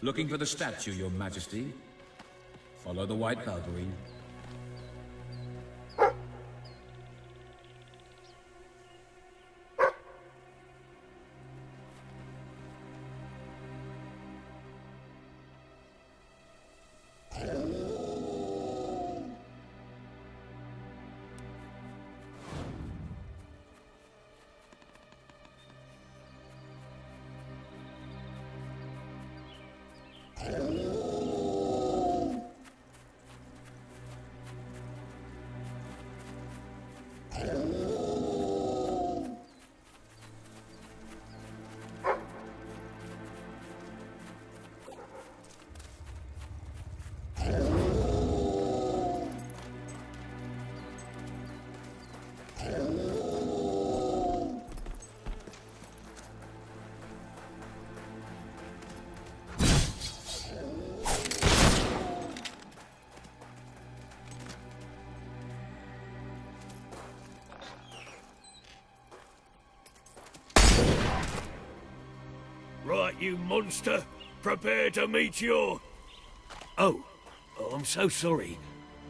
Looking for the statue, Your Majesty? Follow the White Cavalry. Right, you monster. Prepare to meet your... Oh, I'm so sorry.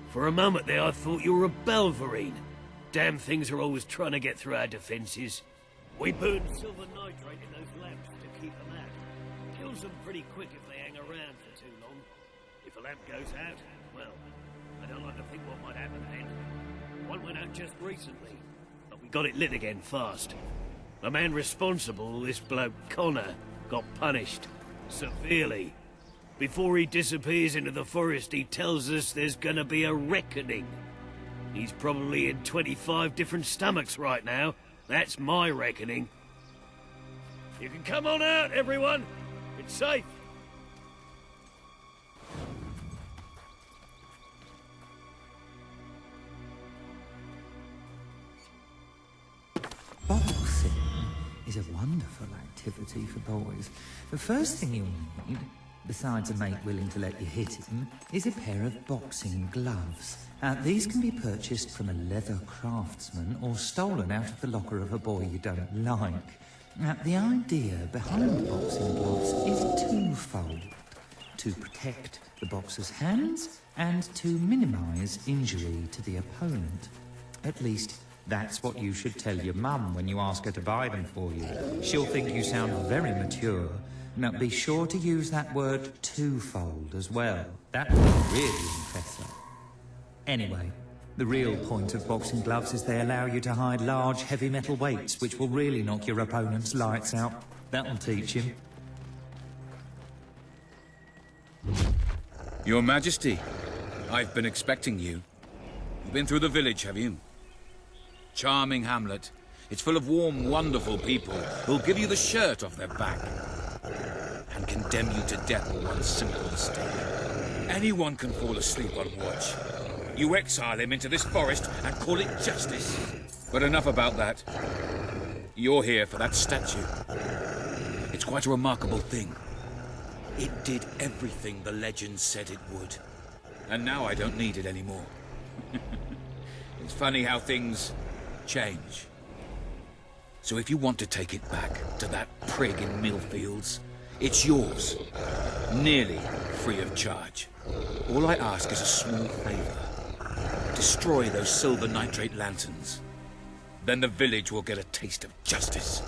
For a moment there, I thought you were a Belverine. Damn things are always trying to get through our defenses. We burn silver nitrate in those lamps to keep them out. Kills them pretty quick if they hang around for too long. If a lamp goes out, well, I don't like to think what might happen then. One went out just recently, but we got it lit again fast. The man responsible, this bloke Connor, got punished. Severely. Before he disappears into the forest, he tells us there's gonna be a reckoning. He's probably in 25 different stomachs right now. That's my reckoning. You can come on out, everyone. It's safe. Boxing is a wonderful activity for boys. The first thing you'll need, besides a mate willing to let you hit him, is a pair of boxing gloves. These can be purchased from a leather craftsman or stolen out of the locker of a boy you don't like. The idea behind boxing gloves is twofold: to protect the boxer's hands and to minimize injury to the opponent. At least, that's what you should tell your mum when you ask her to buy them for you. She'll think you sound very mature. Now, be sure to use that word twofold as well. That will really impress her. Anyway, the real point of boxing gloves is they allow you to hide large, heavy metal weights, which will really knock your opponent's lights out. That'll teach him. Your Majesty, I've been expecting you. You've been through the village, have you? Charming hamlet. It's full of warm, wonderful people who'll give you the shirt off their back and condemn you to death for one simple mistake. Anyone can fall asleep on watch. You exile him into this forest and call it justice. But enough about that. You're here for that statue. It's quite a remarkable thing. It did everything the legend said it would. And now I don't need it anymore. It's funny how things change. So if you want to take it back to that prig in Millfields, it's yours. Nearly free of charge. All I ask is a small favor. Destroy those silver nitrate lanterns. Then the village will get a taste of justice.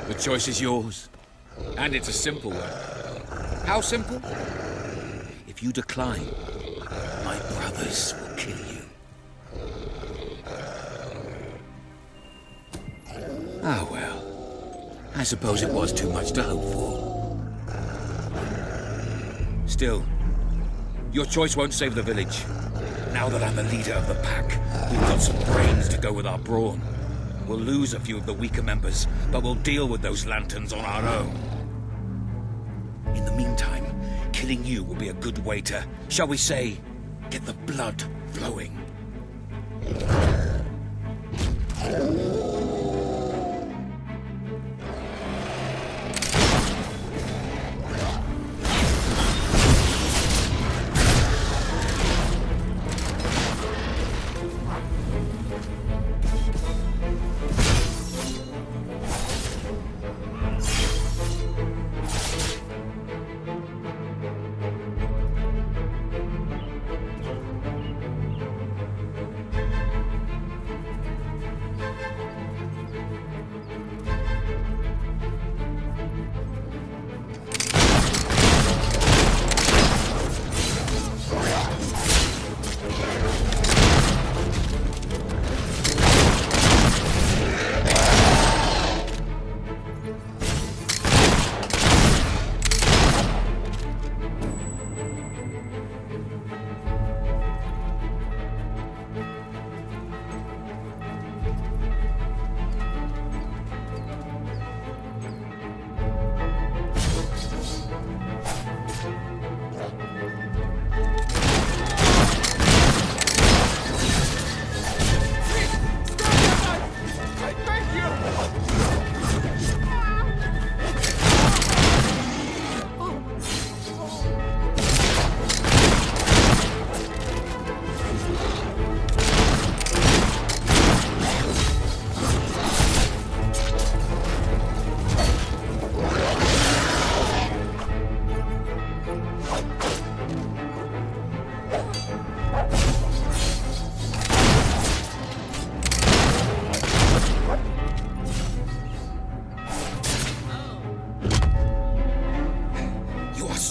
The choice is yours. And it's a simple one. How simple? If you decline, my brothers will kill you. Ah, well. I suppose it was too much to hope for. Still, your choice won't save the village. Now that I'm the leader of the pack, we've got some brains to go with our brawn. We'll lose a few of the weaker members, but we'll deal with those lanterns on our own. In the meantime, killing you will be a good way to, shall we say, get the blood flowing.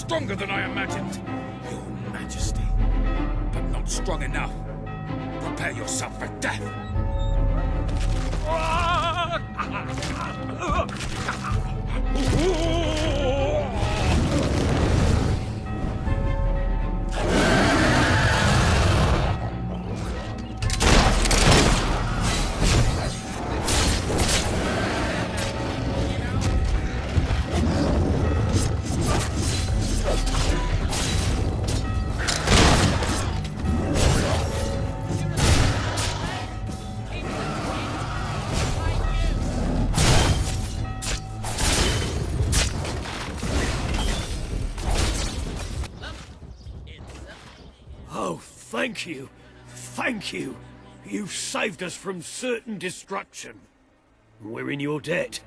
stronger than I imagined. Your Majesty. But not strong enough. Prepare yourself for death. Oh, thank you. Thank you. You've saved us from certain destruction. We're in your debt.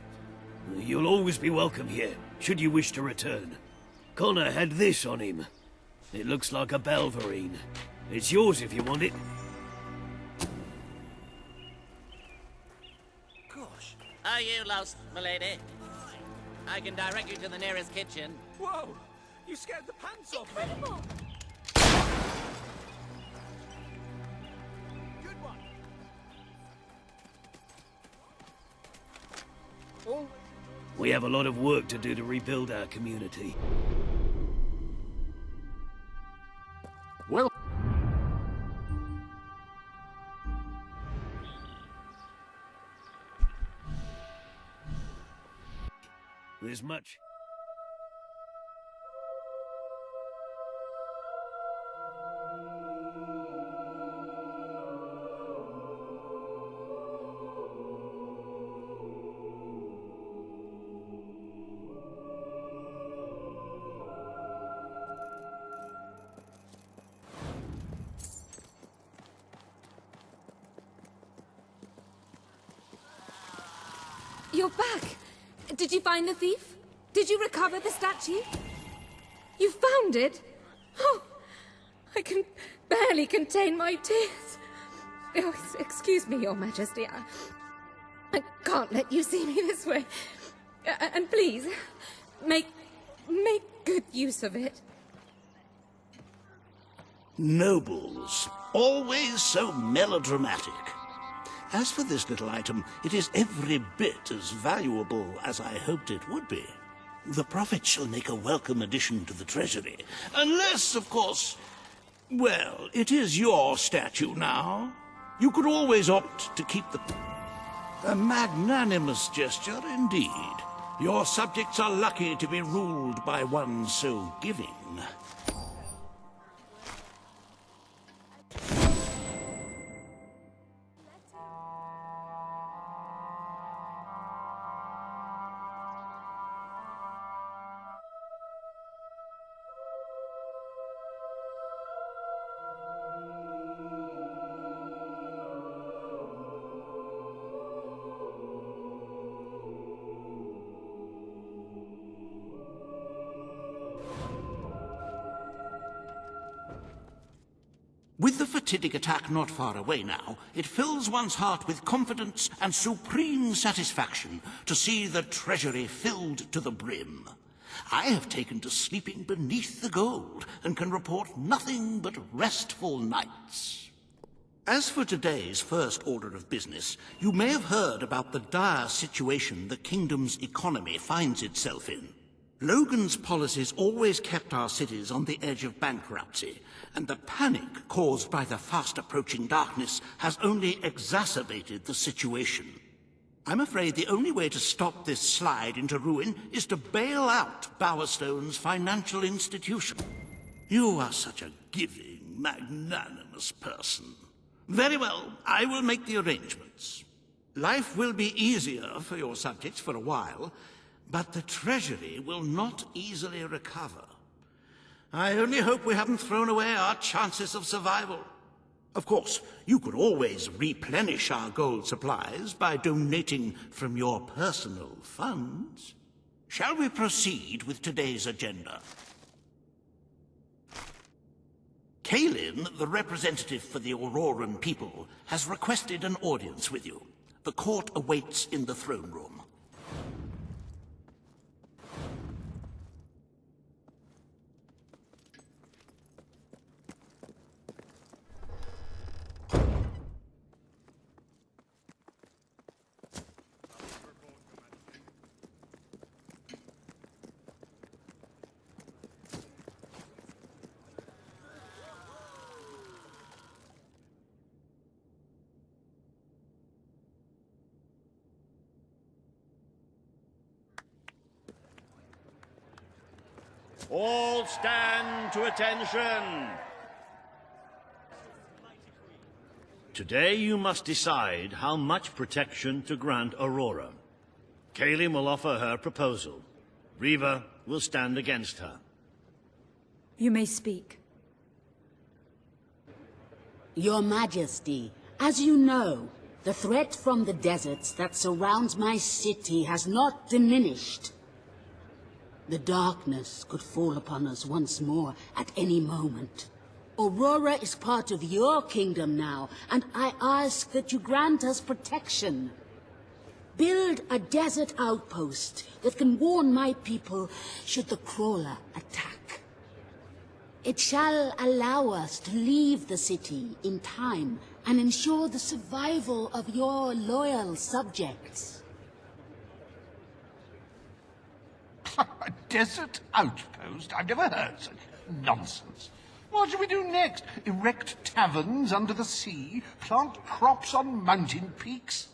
You'll always be welcome here, should you wish to return. Connor had this on him. It looks like a Belverine. It's yours if you want it. Gosh. Are you lost, milady? I can direct you to the nearest kitchen. Whoa! You scared the pants off me! Incredible! Good one! We have a lot of work to do to rebuild our community. Well... There's much... You're back! Did you find the thief? Did you recover the statue? You found it? Oh, I can barely contain my tears. Oh, excuse me, Your Majesty. I can't let you see me this way. And please, make good use of it. Nobles, always so melodramatic. As for this little item, it is every bit as valuable as I hoped it would be. The profit shall make a welcome addition to the treasury. Unless, of course... Well, it is your statue now. You could always opt to keep the... A magnanimous gesture indeed. Your subjects are lucky to be ruled by one so giving. With the fatidic attack not far away now, it fills one's heart with confidence and supreme satisfaction to see the treasury filled to the brim. I have taken to sleeping beneath the gold and can report nothing but restful nights. As for today's first order of business, you may have heard about the dire situation the kingdom's economy finds itself in. Logan's policies always kept our cities on the edge of bankruptcy, and the panic caused by the fast-approaching darkness has only exacerbated the situation. I'm afraid the only way to stop this slide into ruin is to bail out Bowerstone's financial institution. You are such a giving, magnanimous person. Very well, I will make the arrangements. Life will be easier for your subjects for a while, but the treasury will not easily recover. I only hope we haven't thrown away our chances of survival. Of course, you could always replenish our gold supplies by donating from your personal funds. Shall we proceed with today's agenda? Kalin, the representative for the Auroran people, has requested an audience with you. The court awaits in the throne room. All stand to attention. Today you must decide how much protection to grant Aurora. Kaelin will offer her proposal. Riva will stand against her. You may speak. Your Majesty, as you know, the threat from the deserts that surrounds my city has not diminished. The darkness could fall upon us once more at any moment. Aurora is part of your kingdom now, and I ask that you grant us protection. Build a desert outpost that can warn my people should the crawler attack. It shall allow us to leave the city in time and ensure the survival of your loyal subjects. A desert outpost? I've never heard such nonsense. What shall we do next? Erect taverns under the sea? Plant crops on mountain peaks?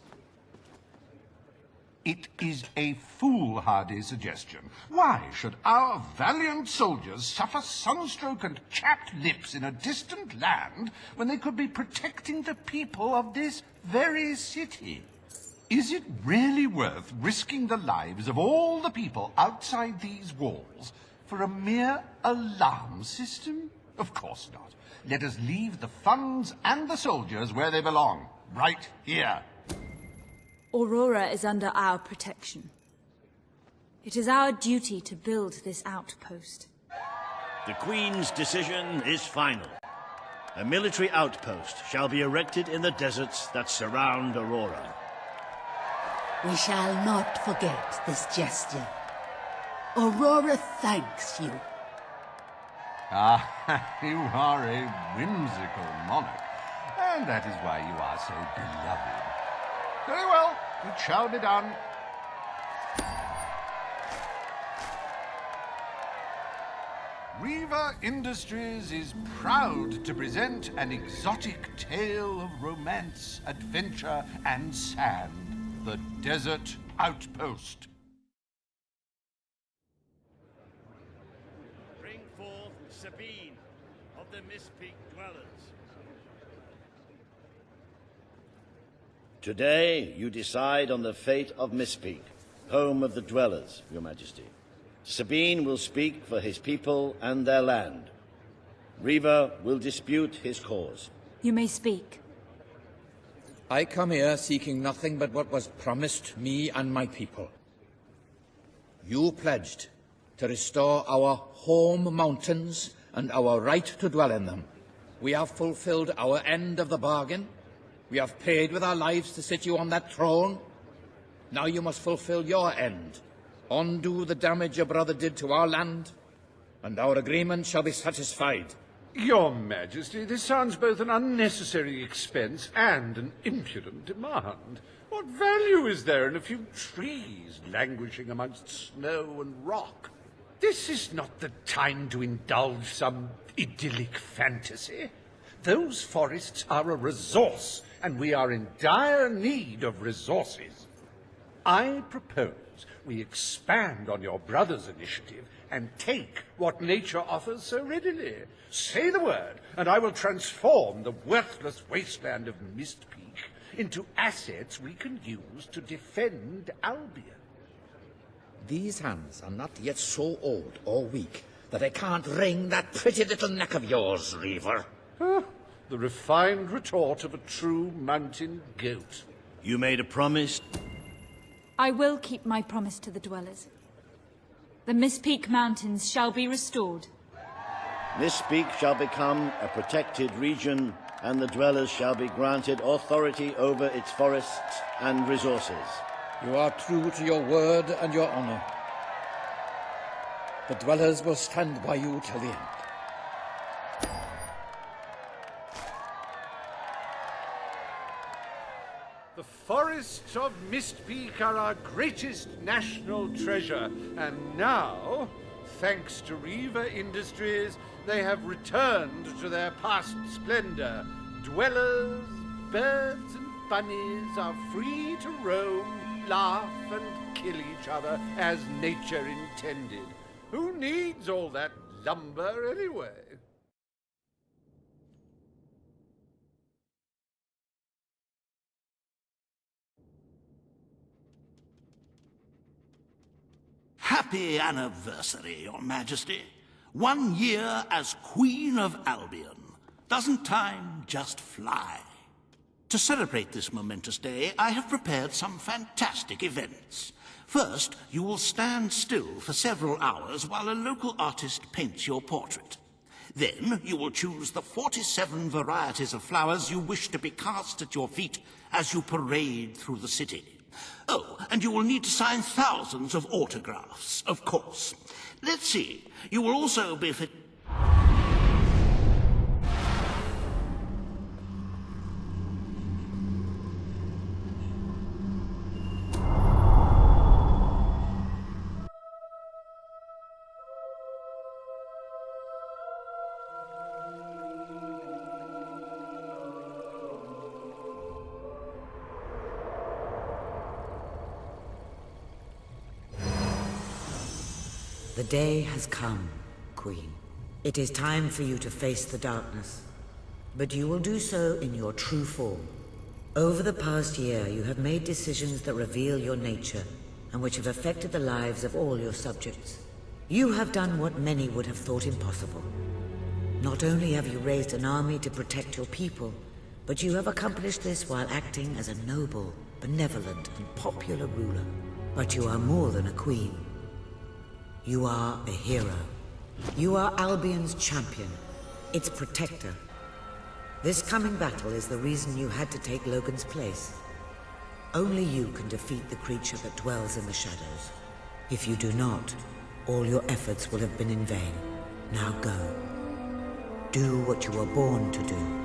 It is a foolhardy suggestion. Why should our valiant soldiers suffer sunstroke and chapped lips in a distant land when they could be protecting the people of this very city? Is it really worth risking the lives of all the people outside these walls for a mere alarm system? Of course not. Let us leave the funds and the soldiers where they belong, right here. Aurora is under our protection. It is our duty to build this outpost. The Queen's decision is final. A military outpost shall be erected in the deserts that surround Aurora. We shall not forget this gesture. Aurora thanks you. Ah, you are a whimsical monarch, and that is why you are so beloved. Very well, it shall be done. Riva Industries is proud to present an exotic tale of romance, adventure, and sand. The Desert Outpost. Bring forth Sabine of the Mistpeak Dwellers. Today you decide on the fate of Mistpeak, home of the Dwellers, Your Majesty. Sabine will speak for his people and their land. Riva will dispute his cause. You may speak. I come here seeking nothing but what was promised me and my people. You pledged to restore our home mountains and our right to dwell in them. We have fulfilled our end of the bargain. We have paid with our lives to sit you on that throne. Now you must fulfill your end. Undo the damage your brother did to our land, and our agreement shall be satisfied. Your Majesty, this sounds both an unnecessary expense and an impudent demand. What value is there in a few trees languishing amongst snow and rock? This is not the time to indulge some idyllic fantasy. Those forests are a resource, and we are in dire need of resources. I propose we expand on your brother's initiative and take what nature offers so readily. Say the word, and I will transform the worthless wasteland of Mistpeak into assets we can use to defend Albion. These hands are not yet so old or weak that I can't wring that pretty little neck of yours, Reaver. The refined retort of a true mountain goat. You made a promise. I will keep my promise to the Dwellers. The Mistpeak Mountains shall be restored. Mistpeak shall become a protected region, and the Dwellers shall be granted authority over its forests and resources. You are true to your word and your honor. The Dwellers will stand by you till the end. The forests of Mistpeak are our greatest national treasure, and now, thanks to Riva Industries, they have returned to their past splendor. Dwellers, birds, and bunnies are free to roam, laugh, and kill each other as nature intended. Who needs all that lumber anyway? Happy anniversary, Your Majesty. 1 year as Queen of Albion. Doesn't time just fly? To celebrate this momentous day, I have prepared some fantastic events. First, you will stand still for several hours while a local artist paints your portrait. Then, you will choose the 47 varieties of flowers you wish to be cast at your feet as you parade through the city. Oh, and you will need to sign thousands of autographs, of course. Let's see, you will also be fit... The day has come, Queen. It is time for you to face the darkness. But you will do so in your true form. Over the past year, you have made decisions that reveal your nature, and which have affected the lives of all your subjects. You have done what many would have thought impossible. Not only have you raised an army to protect your people, but you have accomplished this while acting as a noble, benevolent, and popular ruler. But you are more than a queen. You are a hero. You are Albion's champion, its protector. This coming battle is the reason you had to take Logan's place. Only you can defeat the creature that dwells in the shadows. If you do not, all your efforts will have been in vain. Now go. Do what you were born to do.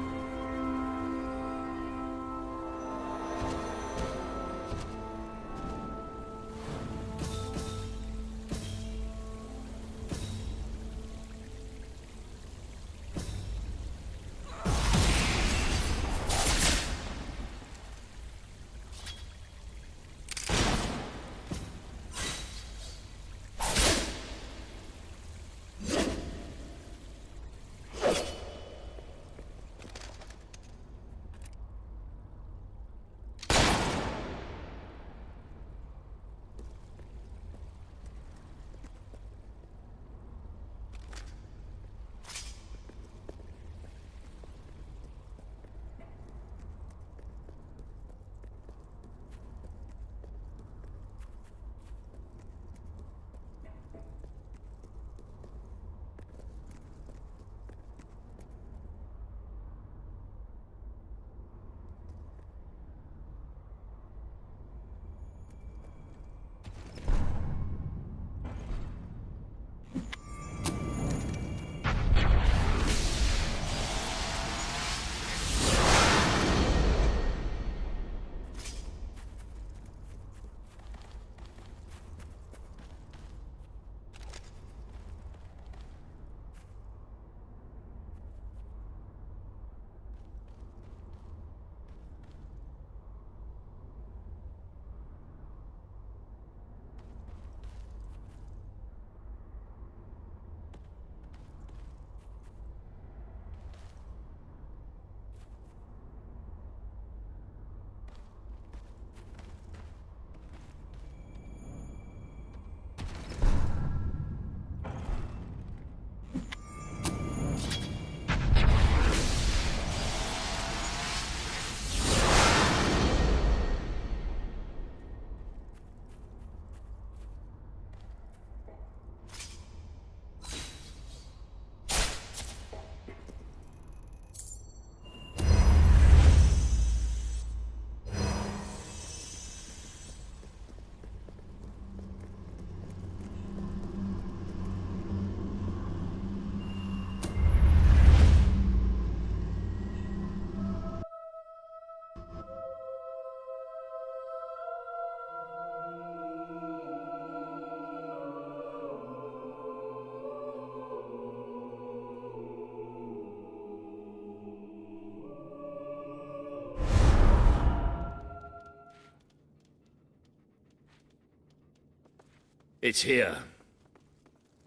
It's here.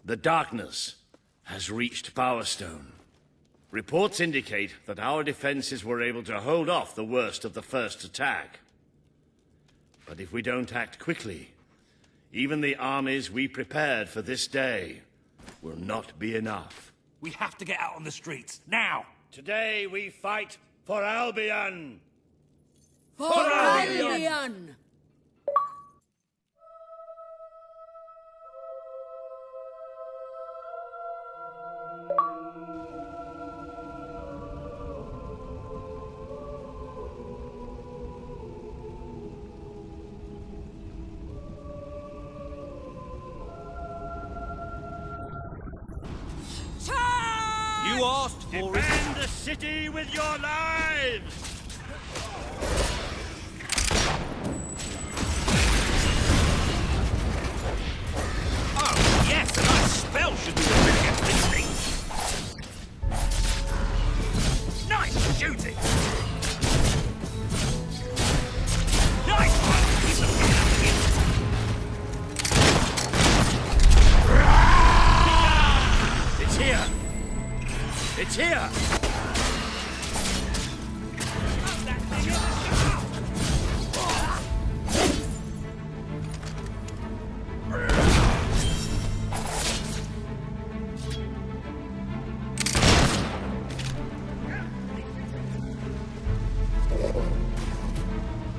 The darkness has reached Power Stone. Reports indicate that our defenses were able to hold off the worst of the first attack. But if we don't act quickly, even the armies we prepared for this day will not be enough. We have to get out on the streets, now! Today we fight for Albion! For Albion! You asked for it. Defend the city with your lives! Oh, yes, a nice spell should do the trick against these things. Nice shooting! Nice one! He's looking up here. It's here! It's here!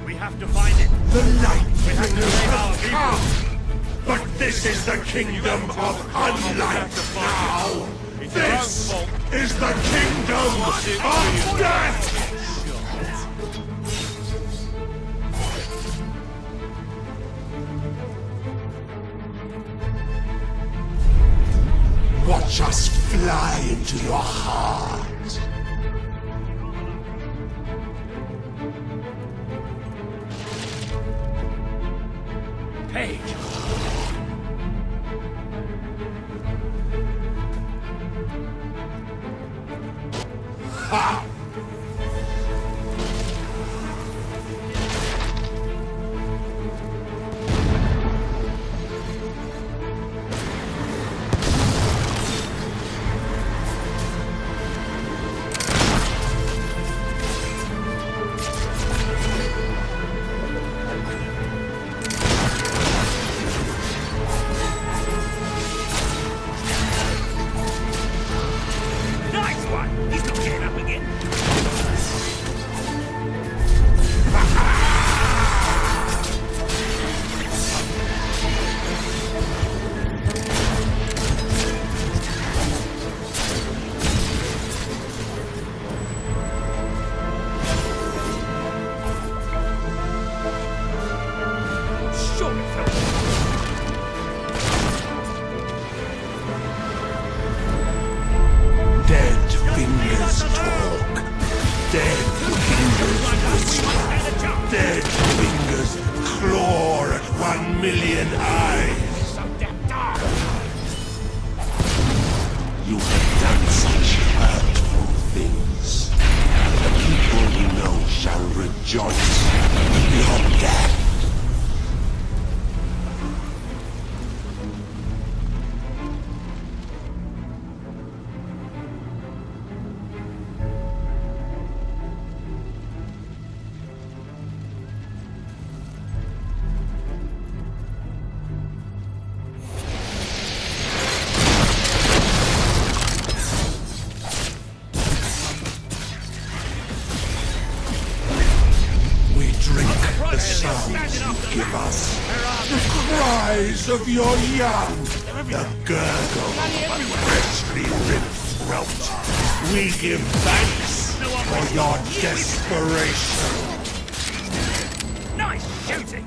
We have to find it. The light We have to save our people. come! But this is the kingdom of unlight now! This is the kingdom of death! Watch us fly into your heart. Page! Ha! Nice one! He's not getting up again. Sure it felt. Dead fingers talk. Dead fingers whisper. Dead fingers claw at 1,000,000 eyes. So damn dark. You have done such hurtful things. The people you know shall rejoice beyond death. We drink the sounds you give us. The cries of your young. The gurgle of a freshly ripped throat. We give thanks for your desperation. Nice shooting!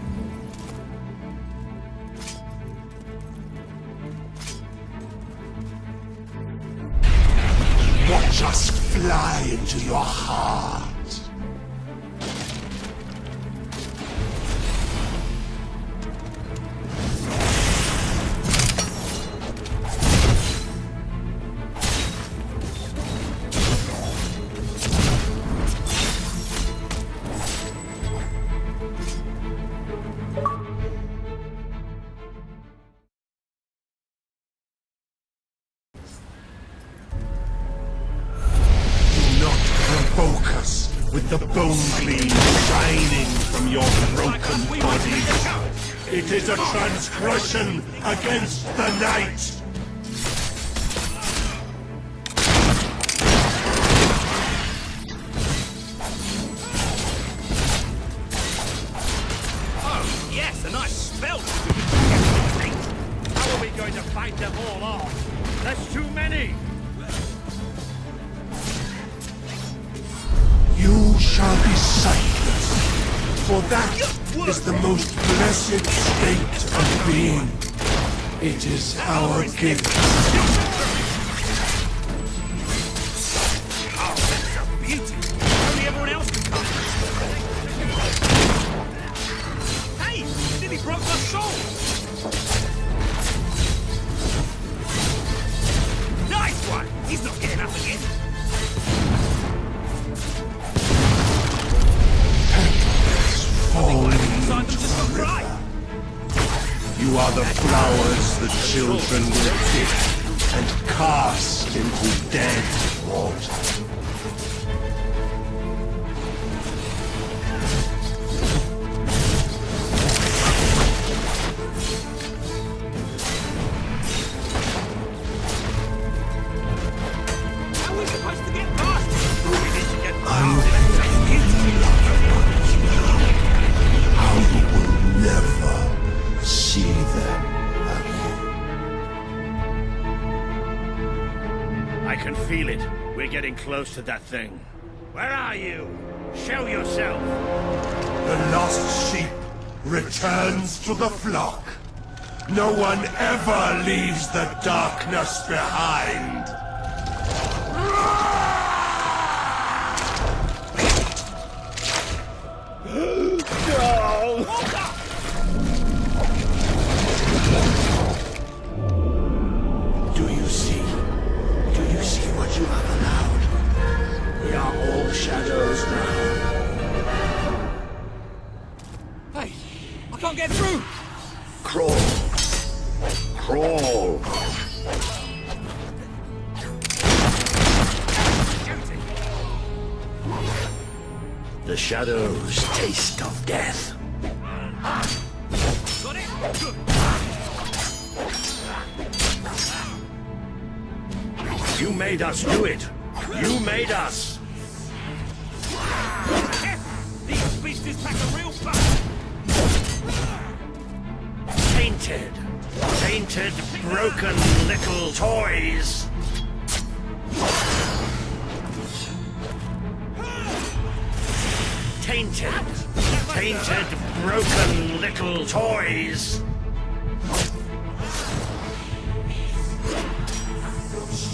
Watch us fly into your heart. with the bone gleam shining from your broken body. It is a transgression against the night. Oh, yes, a nice spell. How are we going to fight them all off? There's too many. You shall be sightless, for that is the most blessed state of being. It is our gift. Oh, that's a beauty. Only everyone else can come. Hey, you nearly broke my soul. Nice one. He's not getting up again. Falling into the river. You are the flowers the children will pick and cast into dead water. How are we supposed to get past it? We need to get I'm past it. how you will never see them again. I can feel it. We're getting close to that thing. Where are you? Show yourself! The lost sheep returns to the flock. No one ever leaves the darkness behind. Do you see? Do you see what you have allowed? We are all shadows now. Hey, I can't get through. Crawl. Crawl. The shadows taste of death. Got it? Good. You made us do it. You made us. These beasties pack a real punch. Tainted. Tainted, broken little toys. Tainted. Tainted, broken little toys.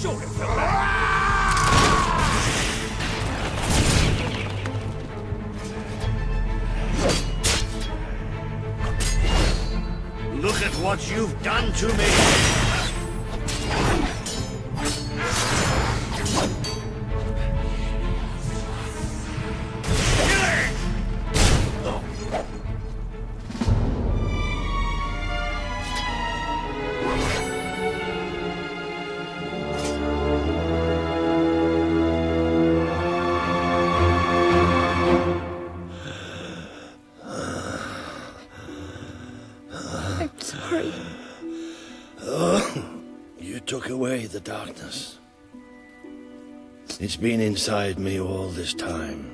Sure it felt that. Look at what you've done to me. I'm sorry. You took away the darkness. It's been inside me all this time.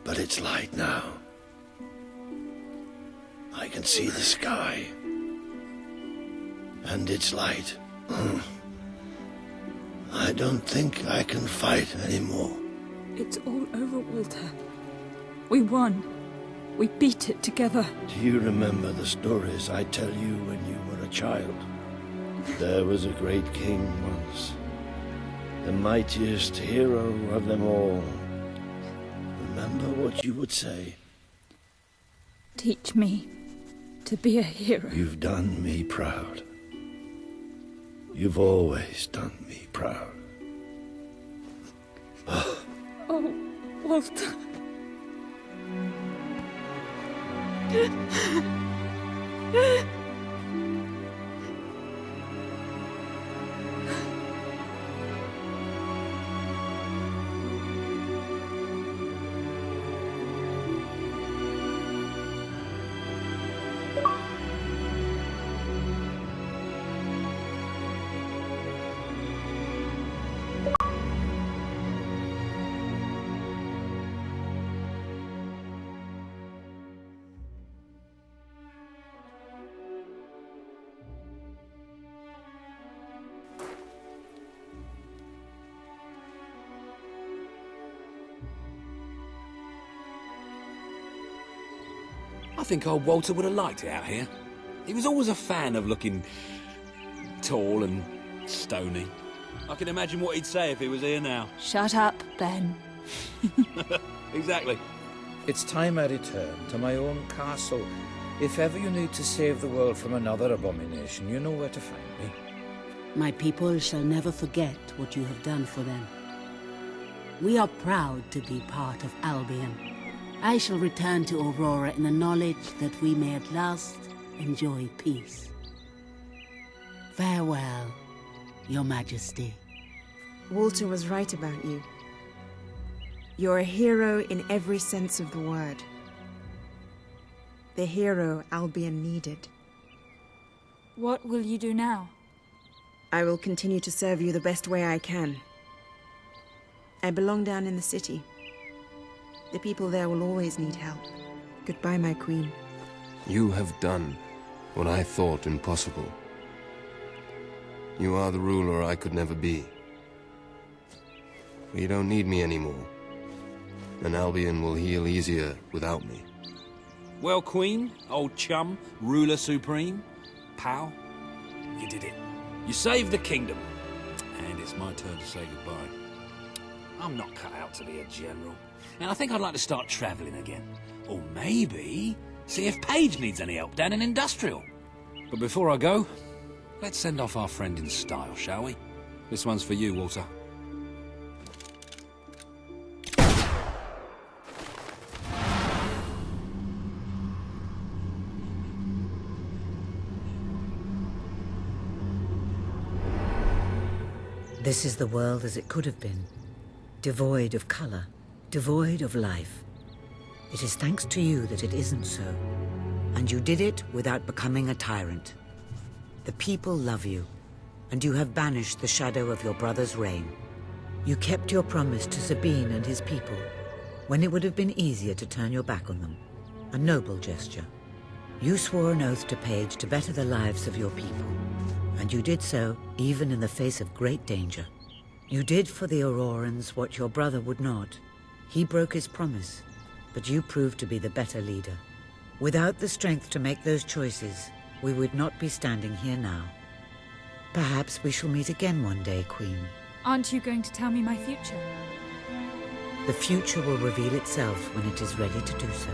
But it's light now. I can see the sky. And it's light. I don't think I can fight anymore. It's all over, Walter. We won. We beat it together. Do you remember the stories I tell you when you were a child? There was a great king once. The mightiest hero of them all. Remember what you would say? Teach me to be a hero. You've done me proud. You've always done me proud. Oh, Walter. think old Walter would have liked it out here. He was always a fan of looking tall and stony. I can imagine what he'd say if he was here now. Shut up, Ben. Exactly. It's time I return to my own castle. If ever you need to save the world from another abomination, you know where to find me. My people shall never forget what you have done for them. We are proud to be part of Albion. I shall return to Aurora in the knowledge that we may at last enjoy peace. Farewell, Your Majesty. Walter was right about you. You're a hero in every sense of the word. The hero Albion needed. What will you do now? I will continue to serve you the best way I can. I belong down in the city. The people there will always need help. Goodbye, my queen. You have done what I thought impossible. You are the ruler I could never be. You don't need me anymore, and Albion will heal easier without me. Well, Queen, old chum, ruler supreme, pal, you did it. You saved the kingdom, and it's my turn to say goodbye. I'm not cut out to be a general, and I think I'd like to start travelling again. Or maybe see if Paige needs any help down in Industrial. But before I go, let's send off our friend in style, shall we? This one's for you, Walter. This is the world as it could have been, devoid of color, devoid of life. It is thanks to you that it isn't so, and you did it without becoming a tyrant. The people love you, and you have banished the shadow of your brother's reign. You kept your promise to Sabine and his people, when it would have been easier to turn your back on them. A noble gesture. You swore an oath to Paige to better the lives of your people, and you did so even in the face of great danger. You did for the Aurorans what your brother would not. He broke his promise, but you proved to be the better leader. Without the strength to make those choices, we would not be standing here now. Perhaps we shall meet again one day, Queen. Aren't you going to tell me my future? The future will reveal itself when it is ready to do so.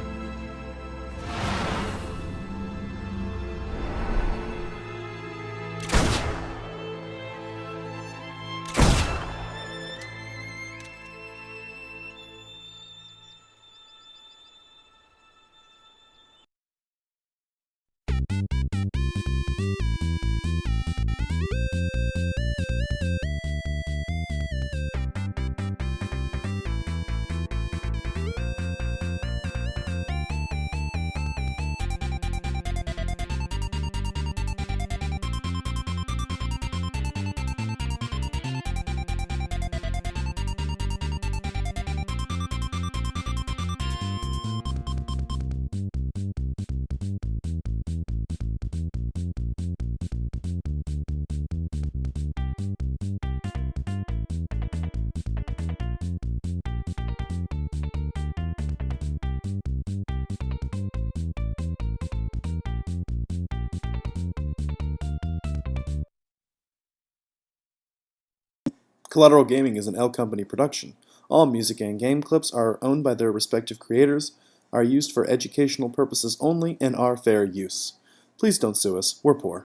Collateral Gaming is an L Company production. All music and game clips are owned by their respective creators, are used for educational purposes only, and are fair use. Please don't sue us, we're poor.